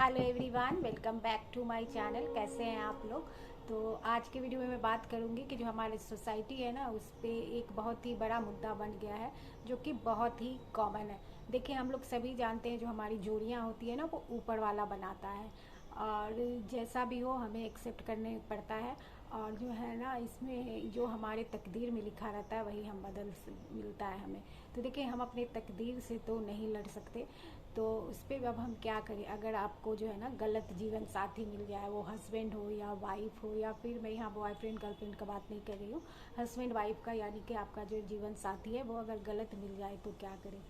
Hello everyone, welcome back to my channel. कैसे हैं आप लोग। तो आज के वीडियो में मैं बात करूंगी कि जो हमारी सोसाइटी है ना, उस पे एक बहुत ही बड़ा मुद्दा बन गया है जो कि बहुत ही कॉमन है। देखिए, हम लोग सभी जानते हैं जो हमारी जोड़ियां होती है ना, वो ऊपर वाला बनाता है और जैसा भी हो हमें एक्सेप्ट करने पड़ता है। और जो है ना, इसमें जो हमारे तकदीर में लिखा रहता है वही हम मिलता है हमें। तो देखिए, हम अपने तकदीर से तो नहीं लड़ सकते, तो उस पर अब हम क्या करें। अगर आपको जो है ना गलत जीवन साथी मिल जाए, वो हस्बैंड हो या वाइफ हो, या फिर मैं यहाँ बॉयफ्रेंड गर्लफ्रेंड का बात नहीं कर रही हूँ, हस्बैंड वाइफ का, यानी कि आपका जो जीवन साथी है वो अगर गलत मिल जाए तो क्या करें।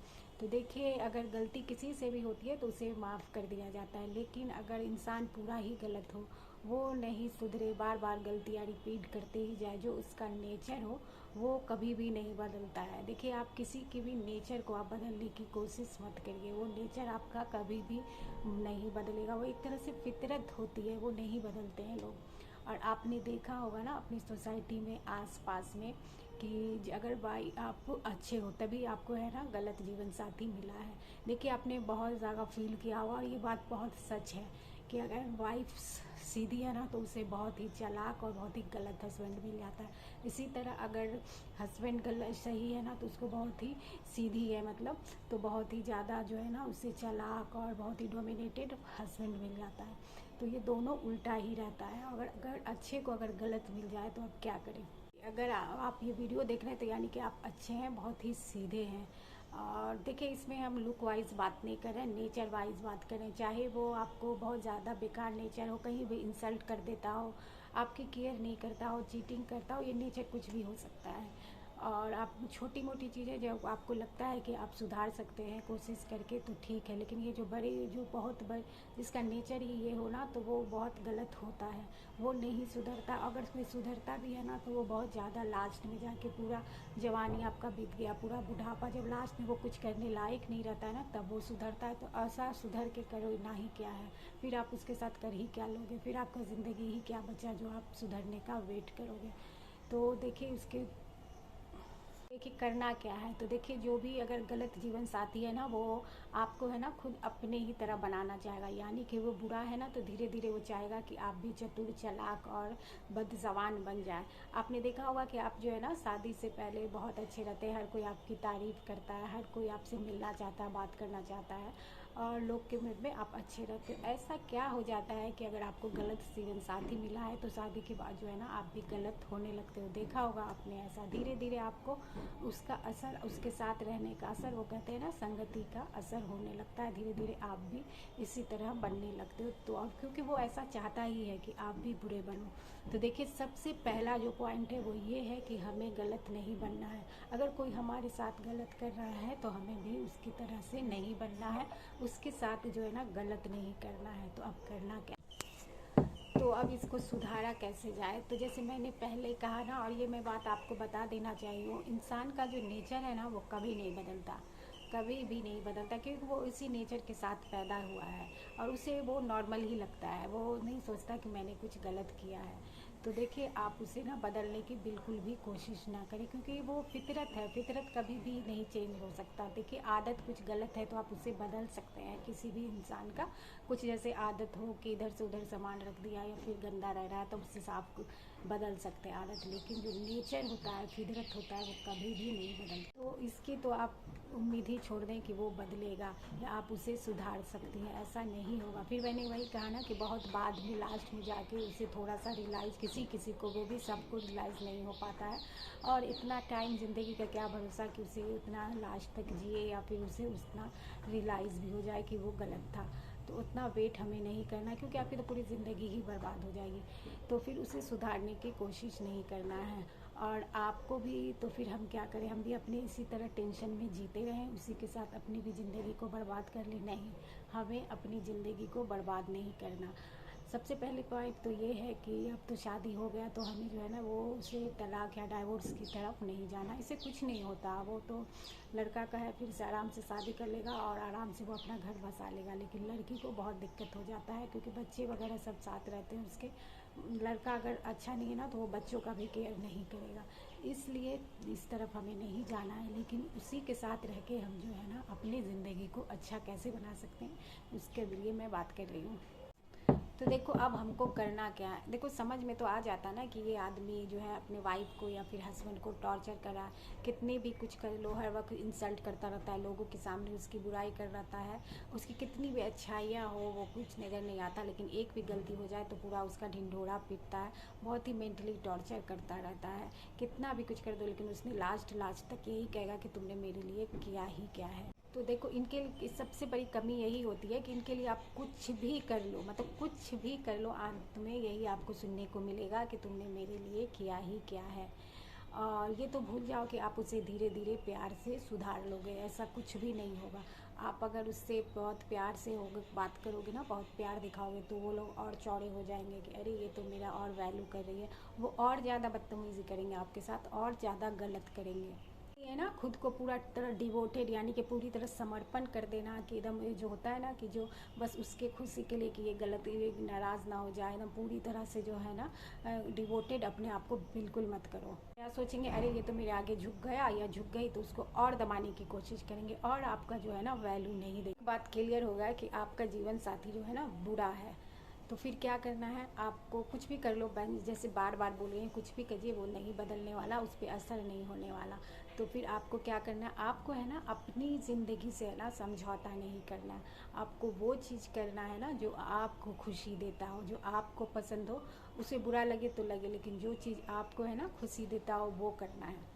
तो देखिए, अगर गलती किसी से भी होती है तो उसे माफ़ कर दिया जाता है, लेकिन अगर इंसान पूरा ही गलत हो, वो नहीं सुधरे, बार बार गलतियाँ रिपीट करते ही जाए, जो उसका नेचर हो वो कभी भी नहीं बदलता है। देखिए, आप किसी के भी नेचर को आप बदलने की कोशिश मत करिए, वो नेचर आपका कभी भी नहीं बदलेगा। वो एक तरह से फितरत होती है, वो नहीं बदलते हैं लोग। और आपने देखा होगा ना अपनी सोसाइटी में, आसपास में, कि अगर भाई आप अच्छे हो तभी आपको है ना गलत जीवन साथी मिला है। देखिए, आपने बहुत ज़्यादा फील किया होगा और ये बात बहुत सच है कि अगर वाइफ सीधी है ना तो उसे बहुत ही चालाक और बहुत ही गलत हस्बैंड मिल जाता है। इसी तरह अगर हस्बैंड गलत सही है ना तो उसको बहुत ही सीधी है, मतलब तो बहुत ही ज़्यादा जो है ना उसे चालाक और बहुत ही डोमिनेटेड हस्बैंड मिल जाता है। तो ये दोनों उल्टा ही रहता है। अगर अच्छे को अगर गलत मिल जाए तो आप क्या करें। अगर आप ये वीडियो देख रहे हैं तो यानी कि आप अच्छे हैं, बहुत ही सीधे हैं। और देखिए, इसमें हम लुक वाइज बात नहीं कर रहे हैं, नेचर वाइज बात करें। चाहे वो आपको बहुत ज़्यादा बेकार नेचर हो, कहीं भी इंसल्ट कर देता हो, आपकी केयर नहीं करता हो, चीटिंग करता हो, ये नेचर कुछ भी हो सकता है। और आप छोटी मोटी चीज़ें जब आपको लगता है कि आप सुधार सकते हैं कोशिश करके तो ठीक है, लेकिन ये जो बड़े, जो बहुत बड़े, जिसका नेचर ही ये हो ना, तो वो बहुत गलत होता है। वो नहीं सुधरता, अगर कोई सुधरता भी है ना तो वो बहुत ज़्यादा लास्ट में जाके, पूरा जवानी आपका बीत गया, पूरा बुढ़ापा, जब लास्ट में वो कुछ करने लायक नहीं रहता है ना, तब वो सुधरता है। तो ऐसा सुधर के करो ना ही क्या है, फिर आप उसके साथ कर ही क्या लोगे, फिर आपका ज़िंदगी ही क्या बचा जो आप सुधरने का वेट करोगे। तो देखिए, उसके देखिए करना क्या है। तो देखिए, जो भी अगर गलत जीवन साथी है ना, वो आपको है ना खुद अपने ही तरह बनाना चाहेगा, यानी कि वो बुरा है ना तो धीरे धीरे वो चाहेगा कि आप भी चतुर, चालाक और बदजबान बन जाए। आपने देखा होगा कि आप जो है ना शादी से पहले बहुत अच्छे रहते हैं, हर कोई आपकी तारीफ करता है, हर कोई आपसे मिलना चाहता है, बात करना चाहता है, और लोग के मुझ में आप अच्छे रहते हो। ऐसा क्या हो जाता है कि अगर आपको गलत जीवन साथी मिला है तो शादी के बाद जो है ना आप भी गलत होने लगते हो। देखा होगा आपने, ऐसा धीरे धीरे आपको उसका असर, उसके साथ रहने का असर, वो कहते हैं ना संगति का असर होने लगता है। धीरे धीरे आप भी इसी तरह बनने लगते हो। तो अब क्योंकि वो ऐसा चाहता ही है कि आप भी बुरे बनो। तो देखिए, सबसे पहला जो पॉइंट है वो ये है कि हमें गलत नहीं बनना है। अगर कोई हमारे साथ गलत कर रहा है तो हमें भी उसकी तरह से नहीं बनना है, उसके साथ जो है ना गलत नहीं करना है। तो अब करना क्या। तो अब इसको सुधारा कैसे जाए। तो जैसे मैंने पहले कहा ना, और ये मैं बात आपको बता देना चाहिए हूँ, इंसान का जो नेचर है ना वो कभी नहीं बदलता, कभी भी नहीं बदलता, क्योंकि वो इसी नेचर के साथ पैदा हुआ है और उसे वो नॉर्मल ही लगता है। वो नहीं सोचता कि मैंने कुछ गलत किया है। तो देखिए, आप उसे ना बदलने की बिल्कुल भी कोशिश ना करें, क्योंकि वो फितरत है, फितरत कभी भी नहीं चेंज हो सकता। देखिए, आदत कुछ गलत है तो आप उसे बदल सकते हैं, किसी भी इंसान का कुछ जैसे आदत हो कि इधर से उधर सामान रख दिया या फिर गंदा रह रहा है तो उससे आप बदल सकते हैं आदत, लेकिन जो नेचर होता है, फितरत होता है, वो कभी भी नहीं बदलता। तो इसकी तो आप उम्मीद ही छोड़ दें कि वो बदलेगा या आप उसे सुधार सकती हैं, ऐसा नहीं होगा। फिर मैंने वही कहा ना कि बहुत बाद में लास्ट में जाके उसे थोड़ा सा रियलाइज़, किसी किसी को, वो भी सबको रियलाइज़ नहीं हो पाता है। और इतना टाइम ज़िंदगी का क्या भरोसा कि उसे उतना लास्ट तक जिए या फिर उसे उतना रियलाइज़ भी हो जाए कि वो गलत था। तो उतना वेट हमें नहीं करना, क्योंकि आपकी तो पूरी ज़िंदगी ही बर्बाद हो जाएगी। तो फिर उसे सुधारने की कोशिश नहीं करना है। और आपको भी, तो फिर हम क्या करें, हम भी अपने इसी तरह टेंशन में जीते रहें, उसी के साथ अपनी भी ज़िंदगी को बर्बाद कर ले। नहीं, हमें अपनी ज़िंदगी को बर्बाद नहीं करना। सबसे पहले पॉइंट तो ये है कि अब तो शादी हो गया तो हमें जो है ना वो उसे तलाक या डाइवोर्स की तरफ नहीं जाना। इससे कुछ नहीं होता, वो तो लड़का का है, फिर से आराम से शादी कर लेगा और आराम से वो अपना घर बसा लेगा। लेकिन लड़की को बहुत दिक्कत हो जाता है क्योंकि बच्चे वगैरह सब साथ रहते हैं उसके। लड़का अगर अच्छा नहीं है ना तो वो बच्चों का भी केयर नहीं करेगा, इसलिए इस तरफ हमें नहीं जाना है। लेकिन उसी के साथ रह के हम जो है ना अपनी ज़िंदगी को अच्छा कैसे बना सकते हैं उसके लिए मैं बात कर रही हूँ। तो देखो अब हमको करना क्या है। देखो समझ में तो आ जाता ना कि ये आदमी जो है अपने वाइफ को या फिर हस्बैंड को टॉर्चर कर रहा है, कितने भी कुछ कर लो हर वक्त इंसल्ट करता रहता है, लोगों के सामने उसकी बुराई कर रहता है, उसकी कितनी भी अच्छाइयाँ हो वो कुछ नज़र नहीं आता। लेकिन एक भी गलती हो जाए तो पूरा उसका ढिंढोरा पीटता है, बहुत ही मेंटली टॉर्चर करता रहता है। कितना भी कुछ कर दो लेकिन उसने लास्ट तक यही कहेगा कि तुमने मेरे लिए किया ही क्या है। तो देखो इनके लिए सबसे बड़ी कमी यही होती है कि इनके लिए आप कुछ भी कर लो, मतलब कुछ भी कर लो, अंत में यही आपको सुनने को मिलेगा कि तुमने मेरे लिए किया ही क्या है। और ये तो भूल जाओ कि आप उसे धीरे धीरे प्यार से सुधार लोगे, ऐसा कुछ भी नहीं होगा। आप अगर उससे बहुत प्यार से होगे बात करोगे ना, बहुत प्यार दिखाओगे, तो वो लोग और चौड़े हो जाएंगे कि अरे ये तो मेरा और वैल्यू कर रही है। वो और ज़्यादा बदतमीज़ी करेंगे आपके साथ, और ज़्यादा गलत करेंगे। ये ना खुद को पूरा तरह डिवोटेड यानी कि पूरी तरह समर्पण कर देना, कि एकदम जो होता है ना कि जो बस उसके खुशी के लिए कि ये गलत, ये नाराज़ ना हो जाए, एकदम पूरी तरह से जो है ना डिवोटेड अपने आप को बिल्कुल मत करो। क्या सोचेंगे, अरे ये तो मेरे आगे झुक गया या झुक गई, तो उसको और दबाने की कोशिश करेंगे और आपका जो है ना वैल्यू नहीं देंगे। बात क्लियर हो गया कि आपका जीवन साथी जो है ना बुरा है, तो फिर क्या करना है आपको, कुछ भी कर लो, जैसे बार बार बोल रही हैं कुछ भी करिए, वो नहीं बदलने वाला, उस पर असर नहीं होने वाला। तो फिर आपको क्या करना है, आपको है ना अपनी ज़िंदगी से है ना समझौता नहीं करना है। आपको वो चीज़ करना है ना जो आपको खुशी देता हो, जो आपको पसंद हो। उसे बुरा लगे तो लगे, लेकिन जो चीज़ आपको है ना खुशी देता हो वो करना है।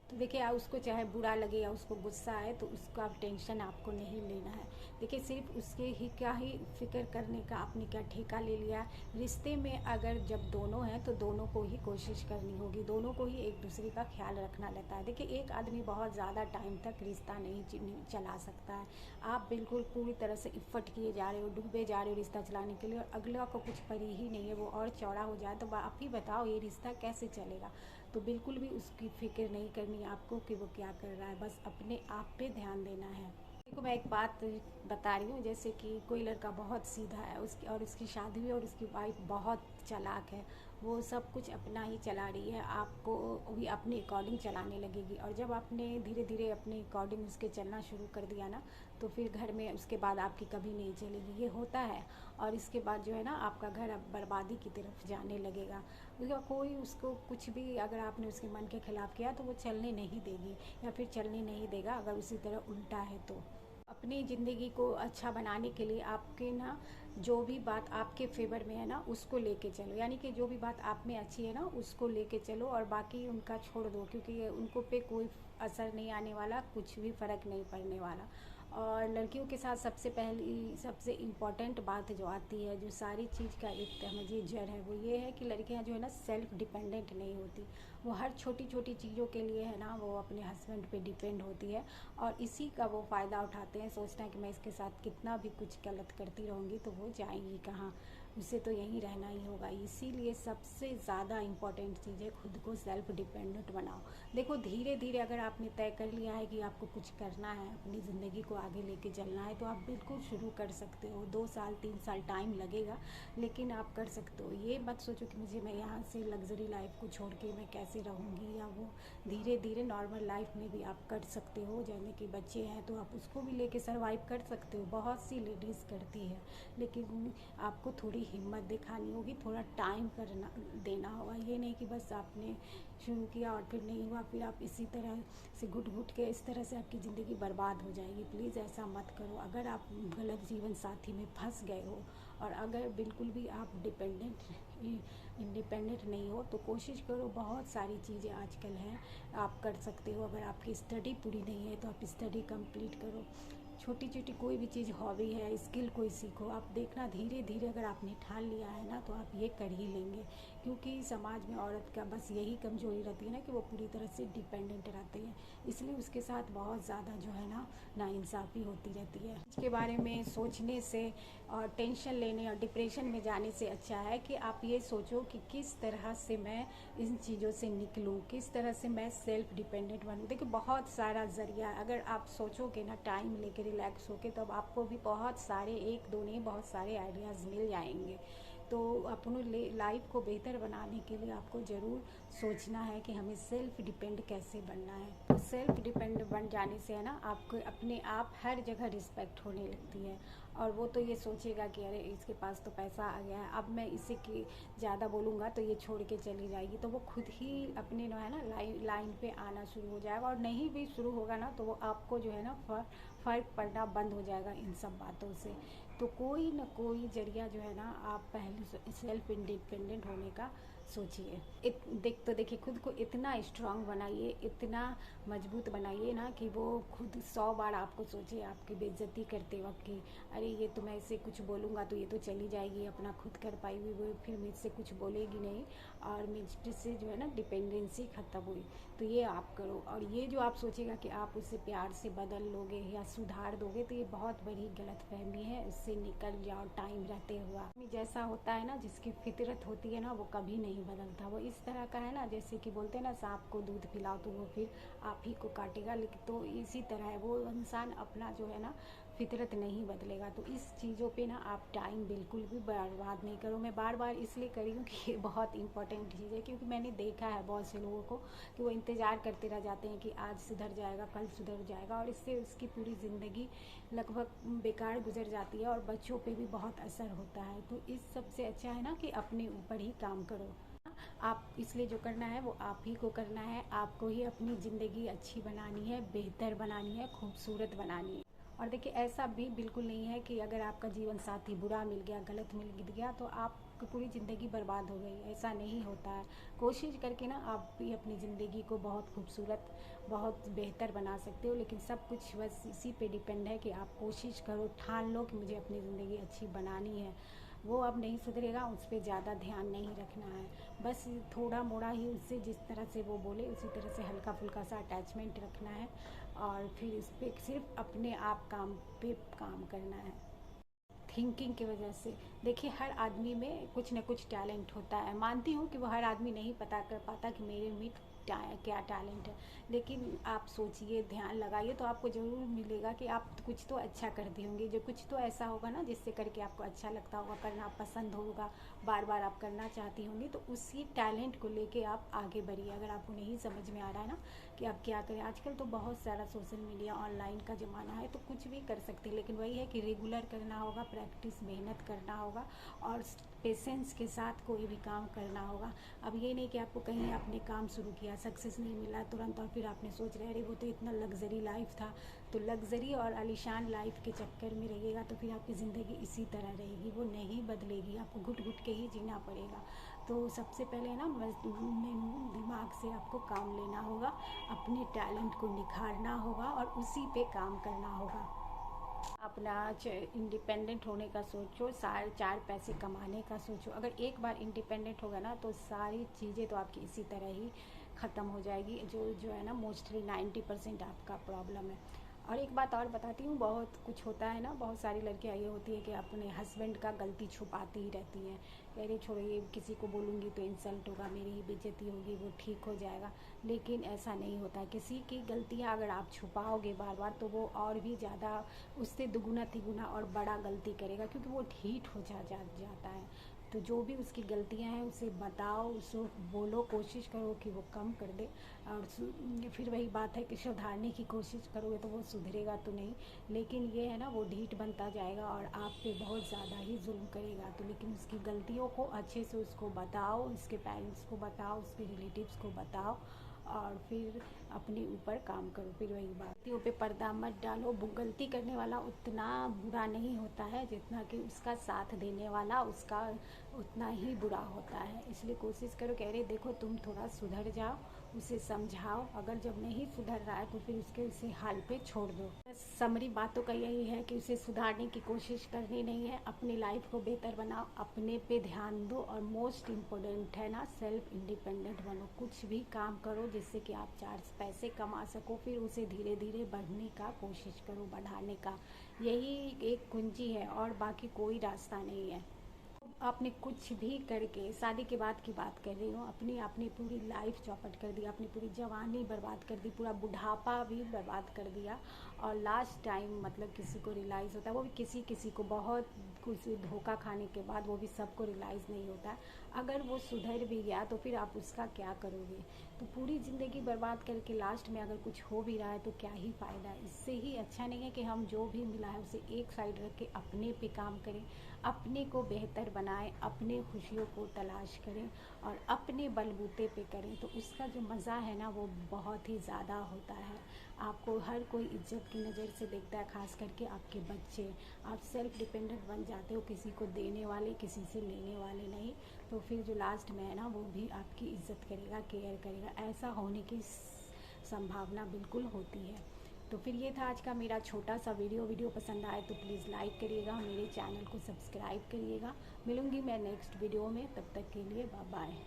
तो देखिए उसको चाहे बुरा लगे या उसको गुस्सा आए तो उसका टेंशन आपको नहीं लेना है। देखिए सिर्फ उसके ही क्या ही फिक्र करने का आपने क्या ठेका ले लिया। रिश्ते में अगर जब दोनों हैं तो दोनों को ही कोशिश करनी होगी, दोनों को ही एक दूसरे का ख्याल रखना रहता है। देखिए एक आदमी बहुत ज़्यादा टाइम तक रिश्ता नहीं चला सकता है। आप बिल्कुल पूरी तरह से इफ़र्ट किए जा रहे हो, डूबे जा रहे हो रिश्ता चलाने के लिए, और अगला को कुछ परी ही नहीं है, वो और चौड़ा हो जाए तो आप ही बताओ ये रिश्ता कैसे चलेगा। तो बिल्कुल भी उसकी फिक्र नहीं करनी आपको कि वो क्या कर रहा है, बस अपने आप पे ध्यान देना है। देखो मैं एक बात बता रही हूँ, जैसे कि कोई लड़का बहुत सीधा है उसकी, और उसकी शादी हुई और उसकी वाइफ बहुत चालाक है, वो सब कुछ अपना ही चला रही है, आपको भी अपने अकॉर्डिंग चलाने लगेगी। और जब आपने धीरे धीरे अपने अकॉर्डिंग उसके चलना शुरू कर दिया ना, तो फिर घर में उसके बाद आपकी कभी नहीं चलेगी, ये होता है। और इसके बाद जो है ना आपका घर अब बर्बादी की तरफ जाने लगेगा। उसका कोई उसको कुछ भी अगर आपने उसके मन के खिलाफ़ किया तो वो चलने नहीं देगी या फिर चलने नहीं देगा, अगर उसी तरह उल्टा है तो। अपनी ज़िंदगी को अच्छा बनाने के लिए आपके ना जो भी बात आपके फेवर में है ना उसको लेके चलो, यानी कि जो भी बात आप में अच्छी है ना उसको लेके चलो, और बाकी उनका छोड़ दो, क्योंकि उनको पे कोई असर नहीं आने वाला, कुछ भी फ़र्क नहीं पड़ने वाला। और लड़कियों के साथ सबसे पहली सबसे इम्पॉर्टेंट बात जो आती है, जो सारी चीज़ का एक मुझे जड़ है, वो ये है कि लड़कियां जो है ना सेल्फ डिपेंडेंट नहीं होती। वो हर छोटी छोटी चीज़ों के लिए है ना वो अपने हस्बैंड पे डिपेंड होती है, और इसी का वो फ़ायदा उठाते हैं। सोचते हैं कि मैं इसके साथ कितना भी कुछ गलत करती रहूँगी तो वो जाएंगी कहाँ, उसे तो यहीं रहना ही होगा। इसीलिए सबसे ज़्यादा इम्पॉर्टेंट चीज़ है खुद को सेल्फ डिपेंडेंट बनाओ। देखो धीरे धीरे अगर आपने तय कर लिया है कि आपको कुछ करना है, अपनी ज़िंदगी को आगे लेके चलना है, तो आप बिल्कुल शुरू कर सकते हो। 2 साल 3 साल टाइम लगेगा, लेकिन आप कर सकते हो। ये मत सोचो कि मुझे मैं यहाँ से लग्जरी लाइफ को छोड़ के मैं कैसे रहूँगी, या वो धीरे धीरे नॉर्मल लाइफ में भी आप कर सकते हो। जैसे कि बच्चे हैं तो आप उसको भी लेके सर्वाइव कर सकते हो, बहुत सी लेडीज़ करती है। लेकिन आपको थोड़ी हिम्मत दिखानी होगी, थोड़ा टाइम करना देना होगा। ये नहीं कि बस आपने शुरू किया और फिर नहीं हुआ, फिर आप इसी तरह से घुट घुट के इस तरह से आपकी ज़िंदगी बर्बाद हो जाएगी। प्लीज़ ऐसा मत करो। अगर आप गलत जीवन साथी में फंस गए हो, और अगर बिल्कुल भी आप इंडिपेंडेंट नहीं हो, तो कोशिश करो, बहुत सारी चीज़ें आजकल हैं आप कर सकते हो। अगर आपकी स्टडी पूरी नहीं है तो आप स्टडी कंप्लीट करो। छोटी छोटी कोई भी चीज़, हॉबी है, स्किल कोई सीखो। आप देखना धीरे धीरे अगर आपने ठान लिया है ना तो आप ये कर ही लेंगे। क्योंकि समाज में औरत का बस यही कमजोरी रहती है ना कि वो पूरी तरह से डिपेंडेंट रहती है, इसलिए उसके साथ बहुत ज़्यादा जो है ना नाइंसाफ़ी होती रहती है। इसके बारे में सोचने से और टेंशन लेने और डिप्रेशन में जाने से अच्छा है कि आप ये सोचो कि किस तरह से मैं इन चीज़ों से निकलूं, किस तरह से मैं सेल्फ डिपेंडेंट बनूं। देखिए बहुत सारा ज़रिया, अगर आप सोचोगे ना टाइम लेके रिलैक्स होके, तब आपको भी बहुत सारे, एक दो नहीं बहुत सारे आइडियाज़ मिल जाएंगे। तो अपनी लाइफ को बेहतर बनाने के लिए आपको ज़रूर सोचना है कि हमें सेल्फ डिपेंड कैसे बनना है। तो सेल्फ डिपेंड बन जाने से है ना आपको अपने आप हर जगह रिस्पेक्ट होने लगती है, और वो तो ये सोचेगा कि अरे इसके पास तो पैसा आ गया है, अब मैं इसे की ज़्यादा बोलूँगा तो ये छोड़ के चली जाएगी, तो वो खुद ही अपने जो है ना लाइन पे आना शुरू हो जाएगा। और नहीं भी शुरू होगा ना तो वो आपको जो है ना फ़र्क पड़ना बंद हो जाएगा इन सब बातों से। तो कोई ना कोई जरिया जो है ना आप पहले सेल्फ इंडिपेंडेंट होने का सोचिए। देखिए खुद को इतना स्ट्रांग बनाइए, इतना मजबूत बनाइए ना कि वो खुद 100 बार आपको सोचे आपकी बेइज्जती करते वक्त कि अरे ये तो मैं इसे कुछ बोलूँगा तो ये तो चली जाएगी, अपना खुद कर पाई हुई वो फिर मुझसे कुछ बोलेगी नहीं, और मुझसे जो है ना डिपेंडेंसी ख़त्म हुई। तो ये आप करो, और ये जो आप सोचेगा कि आप उसे प्यार से बदल लोगे या सुधार दोगे, तो ये बहुत बड़ी गलतफहमी है, उससे निकल जाओ टाइम रहते हुआ। जैसा होता है ना, जिसकी फितरत होती है ना, वो कभी नहीं बदलता। वो इस तरह का है ना, जैसे कि बोलते हैं ना सांप को दूध पिलाओ तो वो फिर आप ही को काटेगा, लेकिन तो इसी तरह है, वो इंसान अपना जो है ना फितरत नहीं बदलेगा। तो इस चीज़ों पे ना आप टाइम बिल्कुल भी बर्बाद नहीं करो। मैं बार बार इसलिए करी हूँ कि ये बहुत इंपॉर्टेंट चीज़ है, क्योंकि मैंने देखा है बहुत से लोगों को कि वो इंतज़ार करते रह जाते हैं कि आज सुधर जाएगा, कल सुधर जाएगा, और इससे उसकी पूरी ज़िंदगी लगभग बेकार गुजर जाती है, और बच्चों पे भी बहुत असर होता है। तो इस सबसे अच्छा है ना कि अपने ऊपर ही काम करो। आप इसलिए जो करना है वो आप ही को करना है, आपको ही अपनी ज़िंदगी अच्छी बनानी है, बेहतर बनानी है, खूबसूरत बनानी है। और देखिए ऐसा भी बिल्कुल नहीं है कि अगर आपका जीवन साथी बुरा मिल गया, गलत मिल गया, तो आपकी पूरी ज़िंदगी बर्बाद हो गई, ऐसा नहीं होता है। कोशिश करके ना आप भी अपनी ज़िंदगी को बहुत खूबसूरत, बहुत बेहतर बना सकते हो, लेकिन सब कुछ बस इसी पे डिपेंड है कि आप कोशिश करो, ठान लो कि मुझे अपनी ज़िंदगी अच्छी बनानी है। वो अब नहीं सुधरेगा, उस पर ज़्यादा ध्यान नहीं रखना है, बस थोड़ा मोड़ा ही उससे जिस तरह से वो बोले उसी तरह से हल्का फुल्का सा अटैचमेंट रखना है, और फिर इस पर सिर्फ अपने आप काम पे काम करना है। थिंकिंग की वजह से देखिए हर आदमी में कुछ ना कुछ टैलेंट होता है। मानती हूँ कि वो हर आदमी नहीं पता कर पाता कि मेरे में क्या टैलेंट है, लेकिन आप सोचिए, ध्यान लगाइए, तो आपको ज़रूर मिलेगा कि आप कुछ तो अच्छा करते होंगे, जो कुछ तो ऐसा होगा ना जिससे करके आपको अच्छा लगता होगा, करना पसंद होगा, बार बार आप करना चाहती होंगी, तो उसी टैलेंट को लेके आप आगे बढ़िए। अगर आपको नहीं समझ में आ रहा है ना कि आप क्या करें, आजकल तो बहुत सारा सोशल मीडिया ऑनलाइन का ज़माना है, तो कुछ भी कर सकते हैं, लेकिन वही है कि रेगुलर करना होगा, प्रैक्टिस मेहनत करना होगा, और पेशेंस के साथ कोई भी काम करना होगा। अब ये नहीं कि आपको कहीं आपने काम शुरू किया, सक्सेस नहीं मिला तुरंत, और फिर आपने सोच रहे अरे वो तो इतना लग्जरी लाइफ था, तो लग्जरी और आलीशान लाइफ के चक्कर में रहिएगा तो फिर आपकी ज़िंदगी इसी तरह रहेगी, वो नहीं बदलेगी, आपको घुट घुट के ही जीना पड़ेगा। तो सबसे पहले ना दिमाग से आपको काम लेना होगा, अपने टैलेंट को निखारना होगा, और उसी पे काम करना होगा। अपना इंडिपेंडेंट होने का सोचो, सारे 4 पैसे कमाने का सोचो। अगर एक बार इंडिपेंडेंट होगा ना तो सारी चीज़ें तो आपकी इसी तरह ही ख़त्म हो जाएगी, जो है ना मोस्टली 90% आपका प्रॉब्लम है। और एक बात और बताती हूँ, बहुत कुछ होता है ना, बहुत सारी लड़कियाँ ये होती है कि अपने हस्बैंड का गलती छुपाती ही रहती हैं, अरे छोड़ो ये किसी को बोलूँगी तो इंसल्ट होगा, मेरी ही बेइज्जती होगी, वो ठीक हो जाएगा। लेकिन ऐसा नहीं होता, किसी की गलतियाँ अगर आप छुपाओगे बार बार तो वो और भी ज़्यादा उससे दुगुना तिगुना और बड़ा गलती करेगा, क्योंकि वो ढीठ हो जाता है। तो जो भी उसकी गलतियां हैं उसे बताओ, उसको बोलो, कोशिश करो कि वो कम कर दे। और फिर वही बात है कि सुधारने की कोशिश करोगे तो वो सुधरेगा तो नहीं, लेकिन ये है ना वो ढीठ बनता जाएगा और आप पे बहुत ज़्यादा ही जुल्म करेगा। तो लेकिन उसकी गलतियों को अच्छे से उसको बताओ, उसके पेरेंट्स को बताओ, उसके रिलेटिव्स को बताओ, और फिर अपने ऊपर काम करो। फिर वही बात, गलतियों पे पर्दा मत डालो। गलती करने वाला उतना बुरा नहीं होता है जितना कि उसका साथ देने वाला उसका उतना ही बुरा होता है। इसलिए कोशिश करो कि अरे देखो तुम थोड़ा सुधर जाओ, उसे समझाओ। अगर जब नहीं सुधर रहा है तो फिर उसे हाल पे छोड़ दो। समरी बातों का यही है कि उसे सुधारने की कोशिश करनी नहीं है, अपनी लाइफ को बेहतर बनाओ, अपने पे ध्यान दो और मोस्ट इम्पोर्टेंट है ना, सेल्फ इंडिपेंडेंट बनो। कुछ भी काम करो जिससे कि आप 4 पैसे कमा सको, फिर उसे धीरे धीरे बढ़ने का कोशिश करो, बढ़ाने का। यही एक कुंजी है और बाकी कोई रास्ता नहीं है। आपने कुछ भी करके, शादी के बाद की बात कर रही हूँ, अपनी पूरी लाइफ चौपट कर दी, अपनी पूरी जवानी बर्बाद कर दी, पूरा बुढ़ापा भी बर्बाद कर दिया। और लास्ट टाइम मतलब किसी को रियलाइज़ होता है, वो भी किसी किसी को, बहुत कुछ धोखा खाने के बाद वो भी सबको रियलाइज़ नहीं होता है। अगर वो सुधर भी गया तो फिर आप उसका क्या करोगे? तो पूरी ज़िंदगी बर्बाद करके लास्ट में अगर कुछ हो भी रहा है तो क्या ही फ़ायदा है? इससे ही अच्छा नहीं है कि हम जो भी मिला है उसे एक साइड रख के अपने पे काम करें, अपने को बेहतर बनाएं, अपने खुशियों को तलाश करें और अपने बलबूते पे करें। तो उसका जो मज़ा है ना वो बहुत ही ज़्यादा होता है। आपको हर कोई इज्जत की नज़र से देखता है, ख़ास करके आपके बच्चे। आप सेल्फ डिपेंडेंट बन जाते हो, किसी को देने वाले, किसी से लेने वाले नहीं। तो फिर जो लास्ट में है ना वो भी आपकी इज्जत करेगा, केयर करेगा। ऐसा होने की संभावना बिल्कुल होती है। तो फिर ये था आज का मेरा छोटा सा वीडियो पसंद आए तो प्लीज़ लाइक करिएगा, मेरे चैनल को सब्सक्राइब करिएगा। मिलूँगी मैं नेक्स्ट वीडियो में, तब तक के लिए बाय बाय।